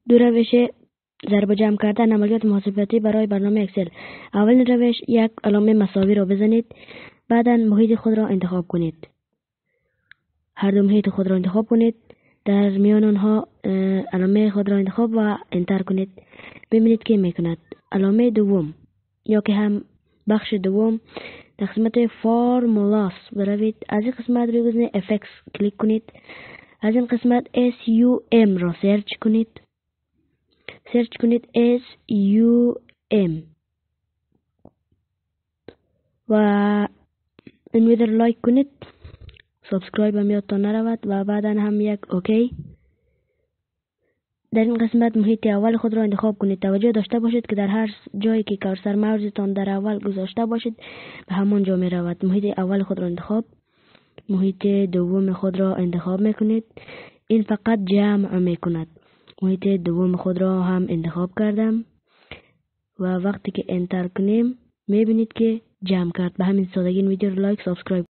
دو روش ضرب و جمع کردن عملیات محاسباتی برای برنامه اکسل. اول روش، یک علامه مساوی را بزنید، بعدا محیط خود را انتخاب کنید. هر دو محیط خود را انتخاب کنید، در میان آنها علامه خود را انتخاب و انتر کنید. ببینید که میکند. علامه دوم یا که هم بخش دوم، در قسمت فارمولاس بروید، از این قسمت روی گزینه افکس کلیک کنید. از این قسمت SUM را سرچ کنید. SUM و این ویدیو را لایک کنید، سابسکرایب هم یادتان نرود و بعدا هم یک اوکی. در این قسمت محیط اول خود را انتخاب کنید. توجه داشته باشید که در هر جایی که کارسر ماوستان در اول گذاشته باشید به همان جا می رود. محیط اول خود را انتخاب، محیط دوم خود را انتخاب میکنید. این فقط جمع میکند. محیط دوم خود را هم انتخاب کردم و وقتی که انتر کنیم میبینید که جمع کرد. به همین سادگی این ویدیو رو لایک، سابسکرایب